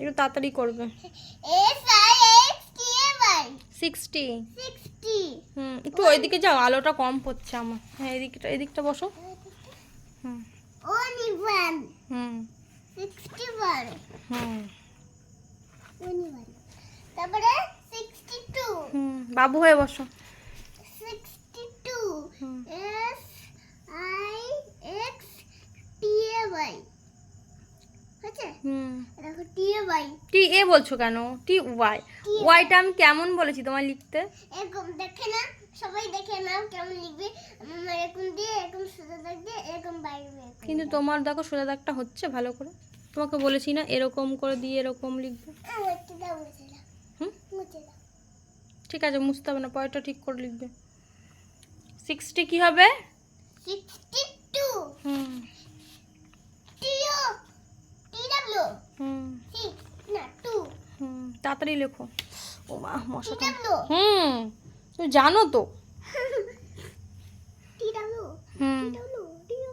একটু তাড়াতাড়ি করবে। S I X T A Y 60। 60 একটু ওইদিকে যাও, আলোটা কম পড়ছে আমার। হ্যাঁ, এদিকটা বসো। হুম 21 হুম 61 হুম 21 তারপরে 62 বাবু হয়ে বসো। 62 হুম S I X T A Y হচ্ছে দেখো T A Y টি এ বলছো কেন? T Y. ওয়াইটা আমি কেমন বলেছি তোমায় লিখতে? এরকম দেখে না, সবাই দেখে নাও কেমন লিখবে। আমার এরকম দিয়ে এরকম সোজা দাগ দিয়ে এরকম বাইরে কিন্তু তোমার দেখো সোজা দাগটা হচ্ছে ভালো করে। তোমাকে বলেছি না এরকম করে দিয়ে এরকম লিখবে। হুম ঠিক আছে, মুছতে হবে না, পরেরটা ঠিক করে লিখবে। 60 কি হবে? 62 হুম T O T W হুম 6 না 2 তাড়াতাড়ি লেখো। ও মা, মশা T W তুমি জানো তো। T W হুম T W T W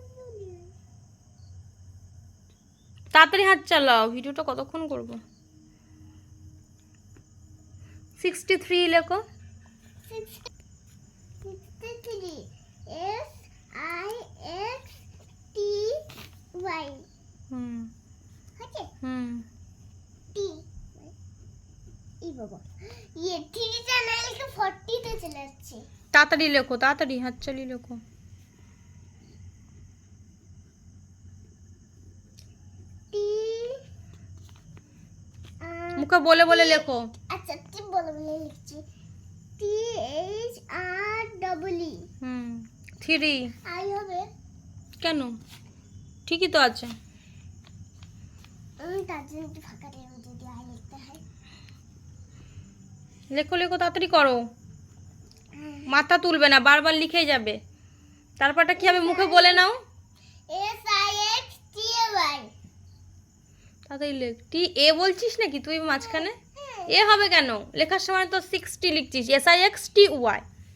তাড়াতাড়ি হাত চালাও, ভিডিওটা কতক্ষণ করব? 63 লেখো। 63 S I X T Y হুম হচ্ছে হুম T ই বাবা ये 3 চ্যানেল কে 40 তে চলে যাচ্ছে। তাড়াতাড়ি লেখো, তাড়াতাড়ি হাত চালিয়ে লেখো। T মুখে বলে বলে লেখো। আচ্ছা কি বলবো লিখছি T H R W E 3 I হবে কেন? ঠিকই তো আছে। তার জন্য একটু ফাঁকা দিয়ে যদি আই লিখতে হয়। লেখো লেখো, তাড়াতাড়ি করো। মাথা তুলবে না, বারবার লিখেই যাবে। তারপরটা কি হবে মুখে বলে নাও। S I X T A Y তাড়াতাড়ি লেখ। টি এ বলছিস নাকি তুই মাঝখানে? এ হবে কেন? লেখার সময় তো 60 লিখছিস, SIXTY।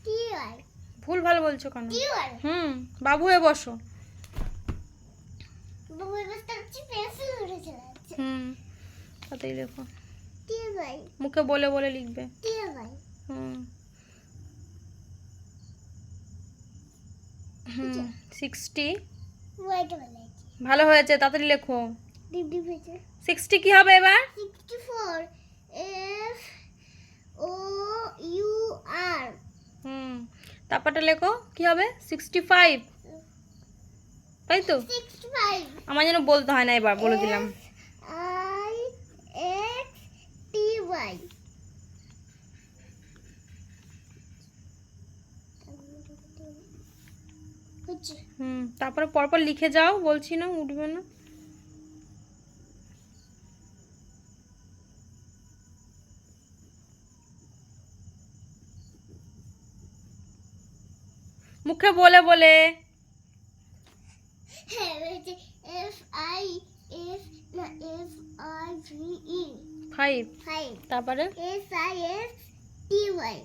T Y ভুল ভাল বলছো কেন? T Y বাবু হয়ে বসো। বাবু বুঝতে পারছি পেন্সিল উড়ে চলে যাচ্ছে। তাড়াতাড়ি লেখো। T Y মুখে বলে বলে লিখবে। T Y 60 ওয়াইট বলে ভালো হয়েছে, তাড়াতাড়ি লেখো। ডিপ ডিপ হয়েছে 60 কি হবে এবার? 64 F O U R তারপরটা লেখো কি হবে? 65 তাই তো? 65 আমার যেন বলতে হয় না, এবার বলে দিলাম। I X T Y হচ্ছে তারপরে পরপর লিখে যাও, বলছি না উঠবে না। মুখে বলে বলে। হ্যাঁ হয়েছে F I F না F I V E 5 5 তারপরে S I X T Y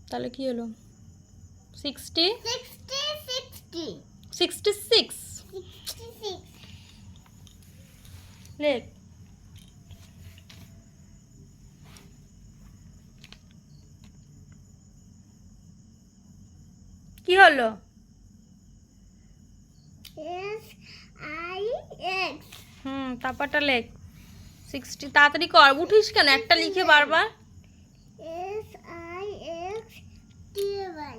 তাহলে কি হলো? 60 60 66 66 লেখ। কি হলো? S I X তারপরটা লেখ। 60 তাড়াতাড়ি কর, উঠিস কেন? একটা লিখে বারবার। S I X T Y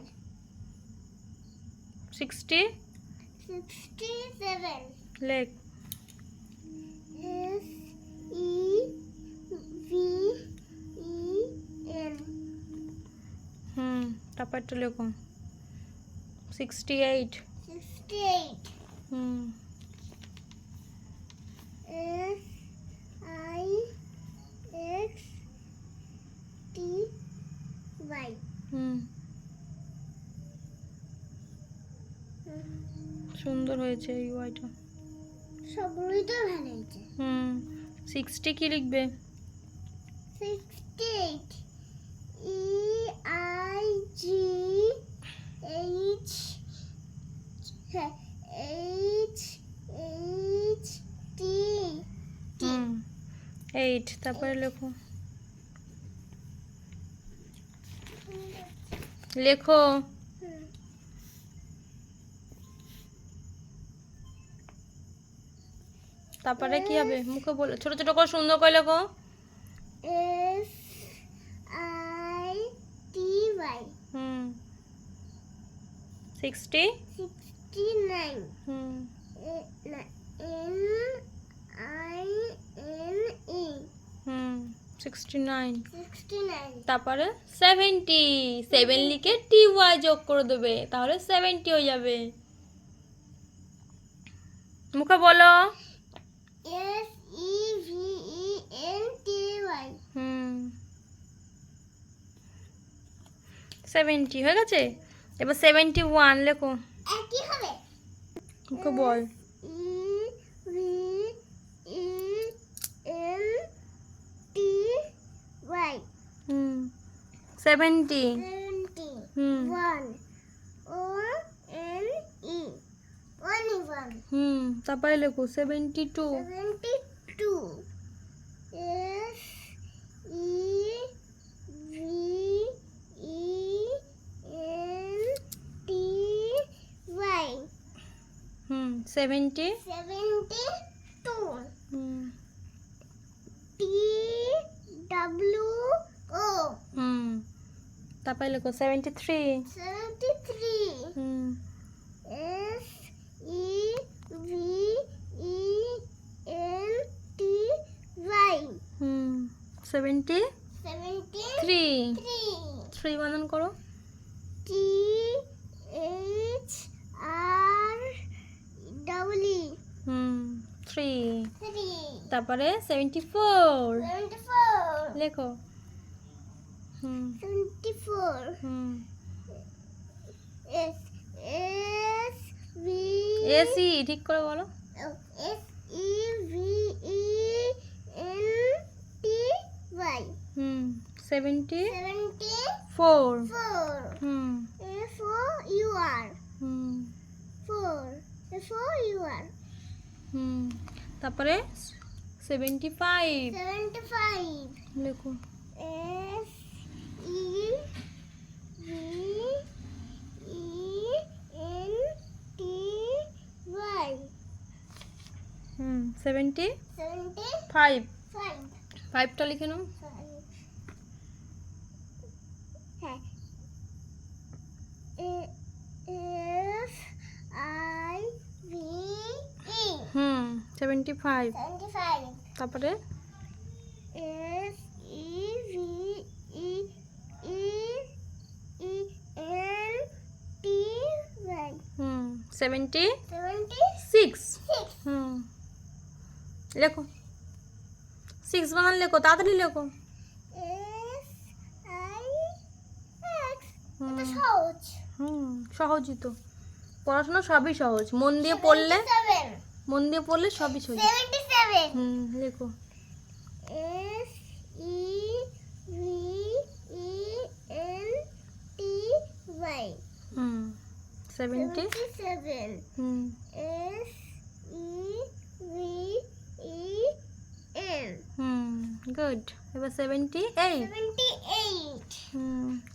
60 67 লেখ। S E V E N তারপরটা লেখো। 68 68 S I X T Y সুন্দর হয়েছে এই ওয়াইটা। সবগুলোই তো ভালো হয়েছে 60 কি লিখবে? 68 E I G H H H T 8 তারপরে লেখো লেখো তারপরে কি হবে মুখে বলো ছোট ছোট করে সুন্দর করে লেখো SITY 60 69 NINE 69 69 তারপরে 70 7 লিখে TY যোগ করে দেবে তাহলে 70 হয়ে যাবে মুখে বলো SEVENTY 70 হয়ে গেছে এবার 71 লেখো একই হবে মুখে বল EVENTY 70 71 ONE 1 তারপরে লেখো 72 72 SEVENTY 70 72 TWO তারপরে লেখো 73 73 SEVENTY 73 3 বানান করো THREE 3 3 তারপরে 74 74 লেখো 74 এসি ঠিক করে বলো SEVENTY 74 তারপরে 75 লেখো SEVENTY 75 5টা লিখে নাও SIVE 75 75 তারপরে SEVENTY 76 লেখো 6 বানান লেখো তাড়াতাড়ি লেখো সহজই তো পড়াশোনা সবই সহজ মন দিয়ে পড়লে সবই সহজ লেখো SEVENTY 77 গুড এবার 78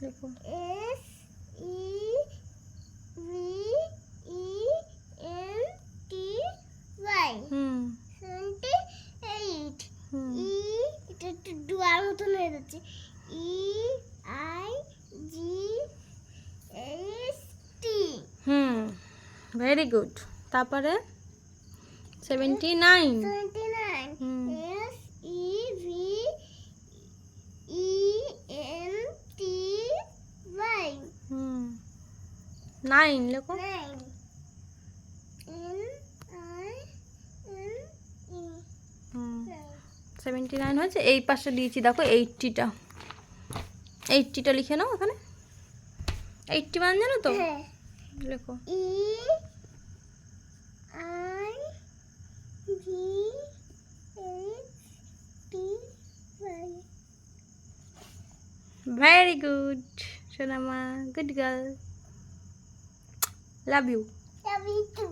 লেখো এটা একটু ডুয়ার মতন হয়ে যাচ্ছে EIGHT ভেরি গুড তারপরে 79 9 লেখো 79 হয়েছে এই পাশে দিয়েছি দেখো 80টা লিখে নাও ওখানে 80 মান জানো তো লেখো ভেরি গুড সোনামা good girl love you Love you too.